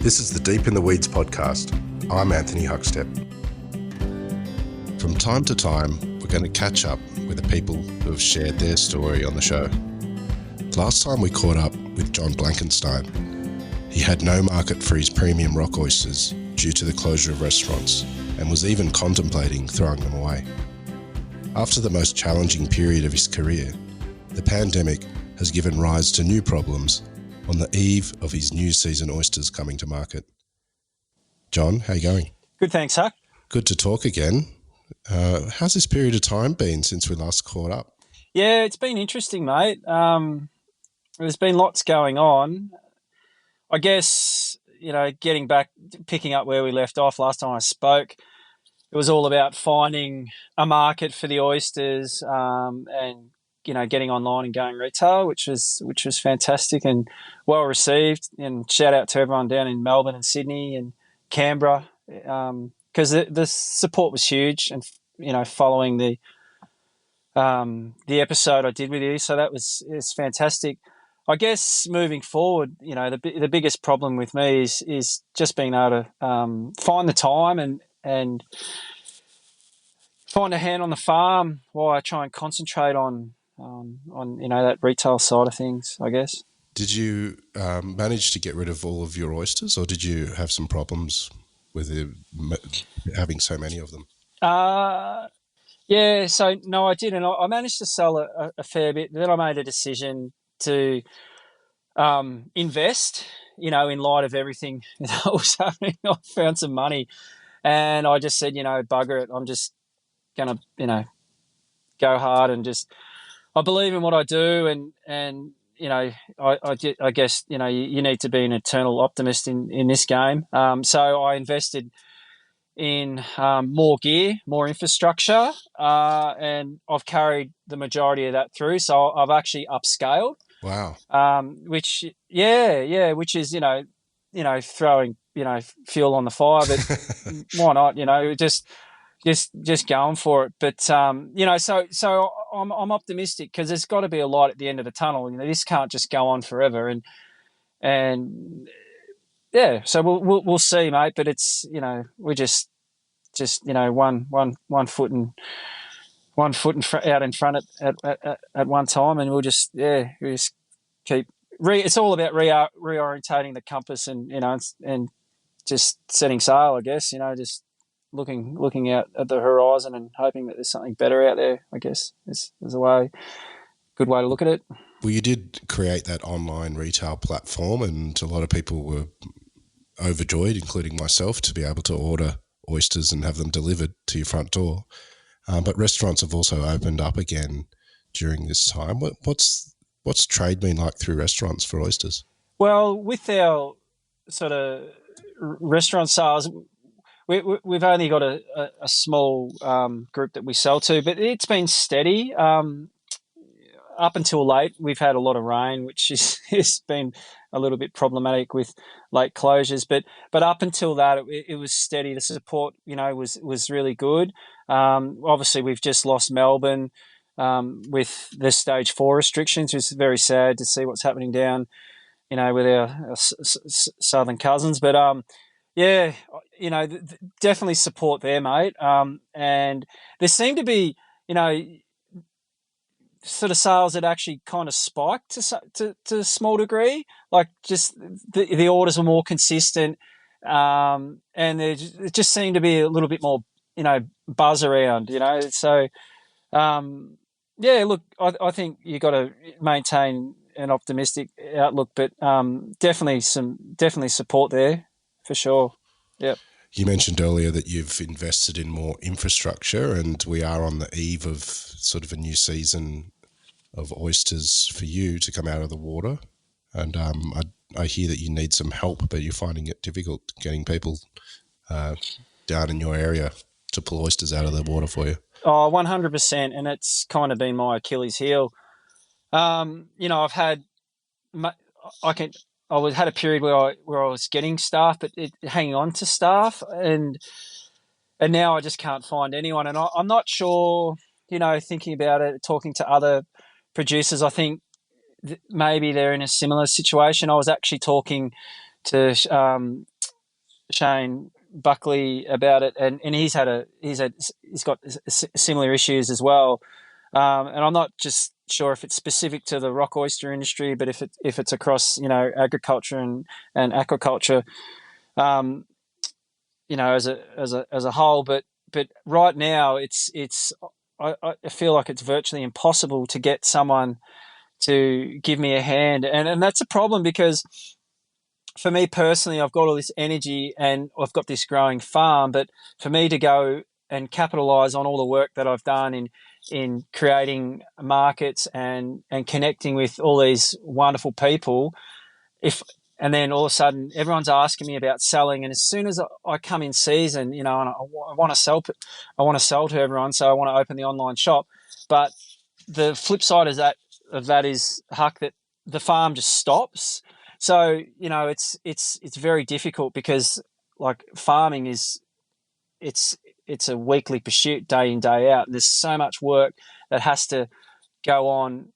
This is the Deep in the Weeds podcast. I'm Anthony Huckstep. From time to time, we're going to catch up with the people who have shared their story on the show. Last time we caught up with John Blankenstein. He had no market for his premium rock oysters due to the closure of restaurants and was even contemplating throwing them away. After the most challenging period of his career, the pandemic has given rise to new problems on the eve of his new season oysters coming to market. John, how you going? Good, thanks, Huck. Good to talk again. How's this period of time been since we last caught up? Yeah, it's been interesting, mate. There's been lots going on. I guess, getting back, picking up where we left off last time I spoke, it was all about finding a market for the oysters and getting online and going retail, which was fantastic and well received. And shout out to everyone down in Melbourne and Sydney and Canberra, because the support was huge. And following the episode I did with you, so it's fantastic. I guess moving forward, the biggest problem with me is just being able to find the time and find a hand on the farm while I try and concentrate on that retail side of things, I guess. Did you manage to get rid of all of your oysters, or did you have some problems with having so many of them? Yeah, so no, I didn't. I managed to sell a fair bit. Then I made a decision to invest, in light of everything that was happening. I found some money and I just said, bugger it. I'm just going to, go hard and just, I believe in what I do, and I guess you need to be an eternal optimist in this game. So I invested in more gear, more infrastructure, and I've carried the majority of that through. So I've actually upscaled. Wow. Which is throwing fuel on the fire, but why not? Just going for it. But so I'm optimistic because there's got to be a light at the end of the tunnel. This can't just go on forever, and yeah. So we'll see, mate. But it's we're just one foot out in front at one time, and we just keep. It's all about reorientating the compass and just setting sail, I guess. Just looking out at the horizon and hoping that there's something better out there, I guess, is a good way to look at it. Well, you did create that online retail platform, and a lot of people were overjoyed, including myself, to be able to order oysters and have them delivered to your front door. But restaurants have also opened up again during this time. What's trade been like through restaurants for oysters? Well, with our sort of restaurant sales, we've only got a small group that we sell to, but it's been steady. Up until late, we've had a lot of rain, which has been a little bit problematic with late closures. But up until that, it was steady. The support, was really good. Obviously, we've just lost Melbourne with the stage 4 restrictions, which is very sad to see what's happening down, with our southern cousins. But yeah, definitely support there, mate. And there seemed to be, sort of sales that actually kind of spiked to a small degree. Like just the orders were more consistent, and it just seemed to be a little bit more, buzz around. So yeah, look, I think you got to maintain an optimistic outlook, but definitely support there for sure. Yeah. You mentioned earlier that you've invested in more infrastructure, and we are on the eve of sort of a new season of oysters for you to come out of the water. And I hear that you need some help, but you're finding it difficult getting people down in your area to pull oysters out of the water for you. Oh, 100%. And it's kind of been my Achilles heel. I've had had a period where I was getting staff, but hanging on to staff, and now I just can't find anyone. And I'm not sure, thinking about it, talking to other producers, I think maybe they're in a similar situation. I was actually talking Shane Buckley about it, and he's got similar issues as well. And I'm not just sure if it's specific to the rock oyster industry, but if it's across agriculture and aquaculture, um, as a whole. But right now I feel like it's virtually impossible to get someone to give me a hand, and that's a problem because for me personally, I've got all this energy and I've got this growing farm, but for me to go and capitalize on all the work that I've done in creating markets and connecting with all these wonderful people, if and then all of a sudden everyone's asking me about selling, and as soon as I come in season, and I want to sell, to everyone, so I want to open the online shop, but the flip side of that is, Huck, that the farm just stops. So it's very difficult because like farming it's it's a weekly pursuit, day in day out. There's so much work that has to go on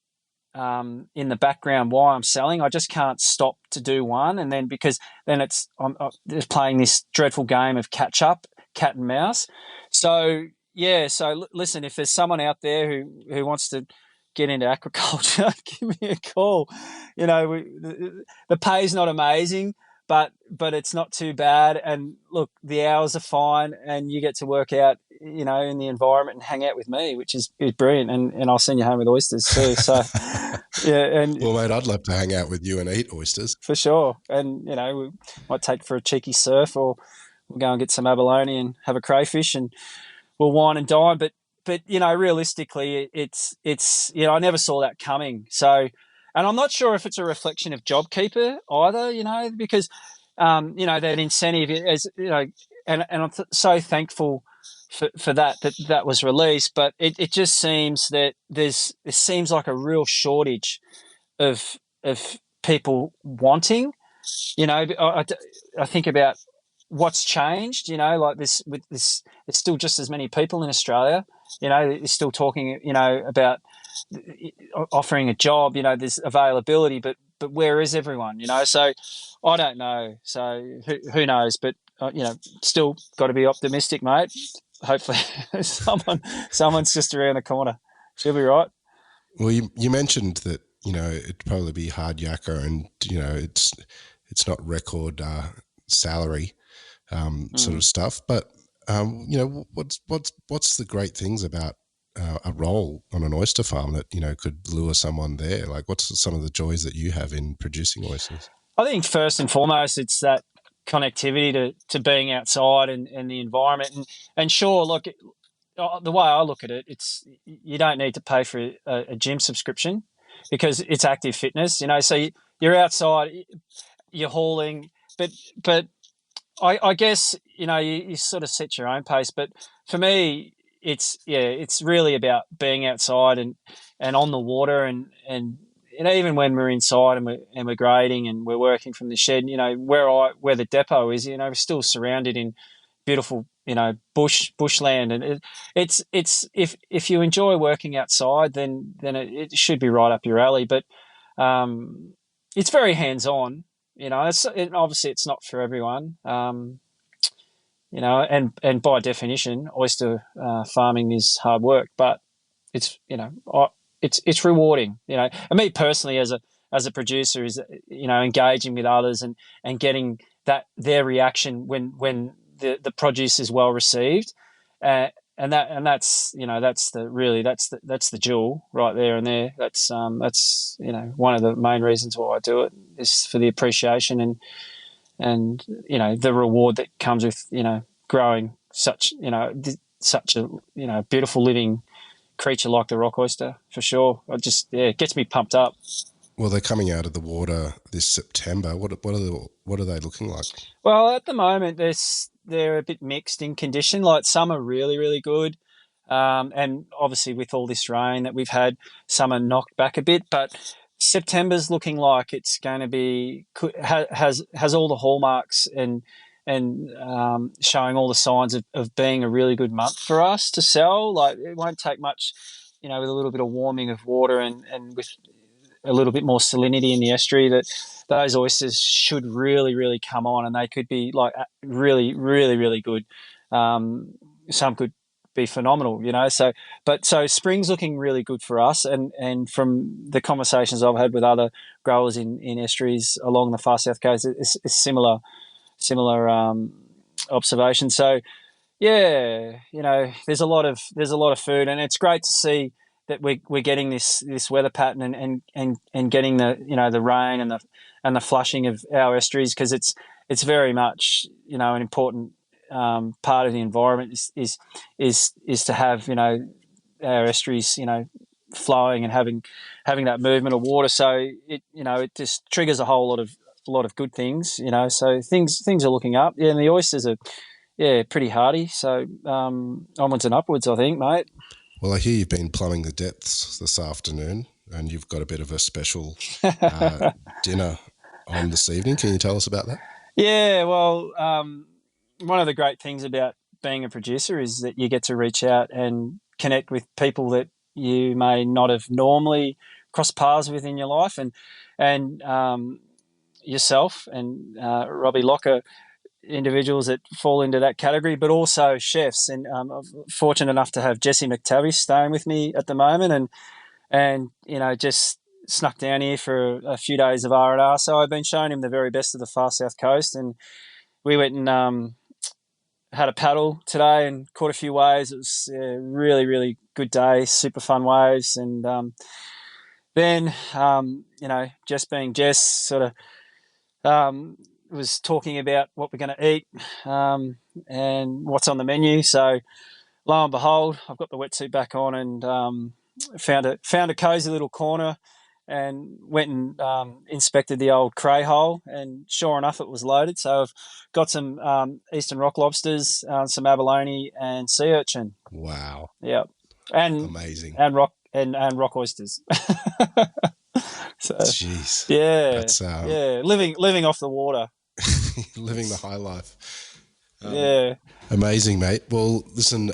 in the background while I'm selling. I just can't stop to do one, and then because then I'm just playing this dreadful game of catch up, cat and mouse. So yeah, so listen, if there's someone out there who wants to get into aquaculture, give me a call. The pay's not amazing, but it's not too bad. And look, the hours are fine, and you get to work out, in the environment and hang out with me, which is brilliant. And I'll send you home with oysters too. So yeah, and Well, mate, I'd love to hang out with you and eat oysters. for sure. And we might take for a cheeky surf, or we'll go and get some abalone and have a crayfish, and we'll wine and dine. But realistically, it's I never saw that coming. So, and I'm not sure if it's a reflection of JobKeeper either. Because that incentive is, and I'm so thankful for that was released. But it just seems that it seems like a real shortage of people wanting. I think about what's changed. Like this with this, there's still just as many people in Australia. They're still talking. About offering a job. There's availability, but where is everyone? So I don't know. So who knows? But still got to be optimistic, mate. Hopefully, someone's just around the corner. She'll be right. Well, you mentioned that it'd probably be hard yakka, and it's not record salary sort of stuff. But what's the great things about a role on an oyster farm that could lure someone there? Like, what's some of the joys that you have in producing oysters? I think first and foremost, it's that connectivity to being outside and the environment. And sure, look, the way I look at it, it's you don't need to pay for a gym subscription because it's active fitness. So you're outside, you're hauling, but I guess you sort of set your own pace. But for me, it's really about being outside and on the water and even when we're inside and we're grading and we're working from the shed, where the depot is, we're still surrounded in beautiful bushland, and it's if you enjoy working outside, then it should be right up your alley. But it's very hands on. Obviously it's not for everyone. And by definition, oyster farming is hard work, but it's it's rewarding. And me personally, as a producer, is engaging with others and getting their reaction when the produce is well received, that's that's the jewel right there and there. That's one of the main reasons why I do it is for the appreciation and the reward that comes with growing such such a beautiful living creature like the rock oyster, for sure. It gets me pumped up. Well, they're coming out of the water this September. What are they looking like? Well, at the moment they're a bit mixed in condition. Like some are really, really good, and obviously with all this rain that we've had, some are knocked back a bit. But September's looking like it's going to be has all the hallmarks and showing all the signs of being a really good month for us to sell. Like it won't take much, with a little bit of warming of water and with a little bit more salinity in the estuary, that those oysters should really, really come on, and they could be like really, really, really good. Some could be phenomenal, So spring's looking really good for us, and from the conversations I've had with other growers in estuaries along the far south coast, it's similar observation. So yeah, there's a lot of food, and it's great to see that we're getting this weather pattern and getting the rain and the flushing of our estuaries, because it's very much an important part of the environment is to have our estuaries flowing and having that movement of water. So it just triggers a whole lot of good things. So things are looking up. Yeah, and the oysters are pretty hardy. So onwards and upwards, I think, mate. Well, I hear you've been plumbing the depths this afternoon, and you've got a bit of a special dinner on this evening. Can you tell us about that? Yeah, well, one of the great things about being a producer is that you get to reach out and connect with people that you may not have normally crossed paths with in your life, and yourself and Robbie Locke are individuals that fall into that category, but also chefs. And I'm fortunate enough to have Jesse McTavish staying with me at the moment, and just snuck down here for a few days of R&R. So I've been showing him the very best of the far south coast, and we went and had a paddle today and caught a few waves. It was a really, really good day, super fun waves. And then, Jess being Jess, sort of was talking about what we're going to eat and what's on the menu. So lo and behold, I've got the wetsuit back on and found a cozy little corner and went and inspected the old cray hole, and sure enough, it was loaded. So I've got some eastern rock lobsters, some abalone, and sea urchin. Wow! Yeah, and amazing, and rock oysters. So, jeez, yeah, that's living off the water, living the high life. Yeah, amazing, mate. Well, listen,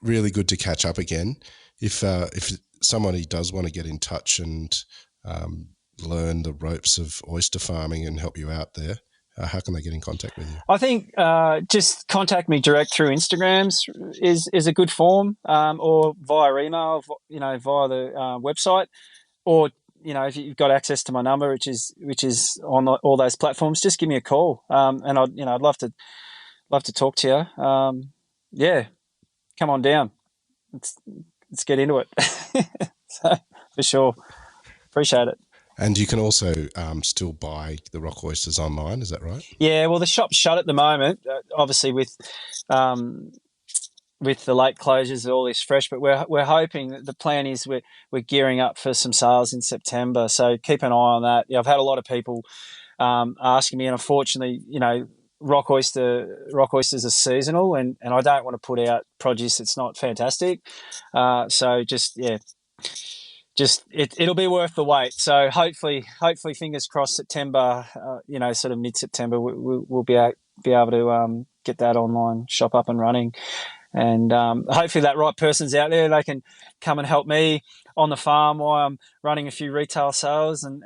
really good to catch up again. If somebody does want to get in touch and learn the ropes of oyster farming and help you out there, how can they get in contact with you? I think just contact me direct through Instagrams is a good form, or via email, via the website, or if you've got access to my number, which is on all those platforms, just give me a call, and I'd love to talk to you. Yeah, come on down. Let's get into it. So, for sure. Appreciate it. And you can also still buy the rock oysters online, is that right? Yeah, well, the shop's shut at the moment, obviously with the late closures, all this fresh, but we're hoping that the plan is we're gearing up for some sales in September. So keep an eye on that. Yeah, I've had a lot of people asking me, and unfortunately, rock oysters are seasonal, and I don't want to put out produce that's not fantastic. So it'll be worth the wait. So hopefully, fingers crossed, September, sort of mid-September, we'll be able to get that online shop up and running. And hopefully that right person's out there. They can come and help me on the farm while I'm running a few retail sales and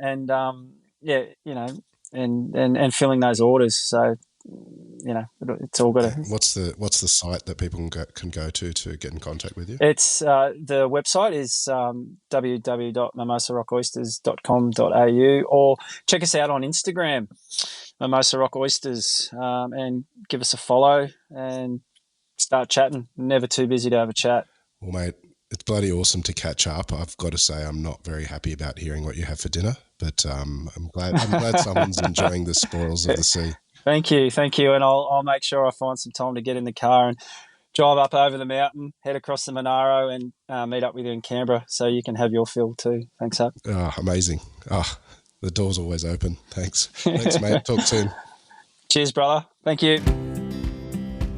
filling those orders. So, it's all got to. What's the site that people can go to get in contact with you? It's the website is www.mimosarockoysters.com.au, or check us out on Instagram, Mimosa Rock Oysters, and give us a follow and start chatting. Never too busy to have a chat. Well, mate, it's bloody awesome to catch up. I've got to say I'm not very happy about hearing what you have for dinner, but I'm glad someone's enjoying the spoils of the sea. Thank you, and I'll make sure I find some time to get in the car and drive up over the mountain, head across the Monaro, and meet up with you in Canberra so you can have your fill too. Thanks, Huck. Oh, amazing. Oh, the door's always open. Thanks, mate. Talk soon. Cheers, brother. Thank you.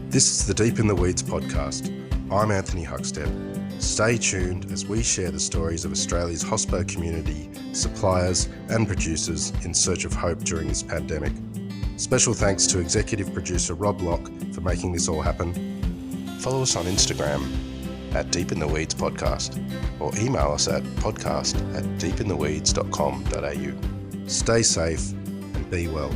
This is the Deep in the Weeds podcast. I'm Anthony Huckstep. Stay tuned as we share the stories of Australia's hospo community, suppliers and producers in search of hope during this pandemic. Special thanks to executive producer Rob Locke for making this all happen. Follow us on Instagram at Deep in the Weeds Podcast, or email us at podcast@deepintheweeds.com.au. Stay safe and be well.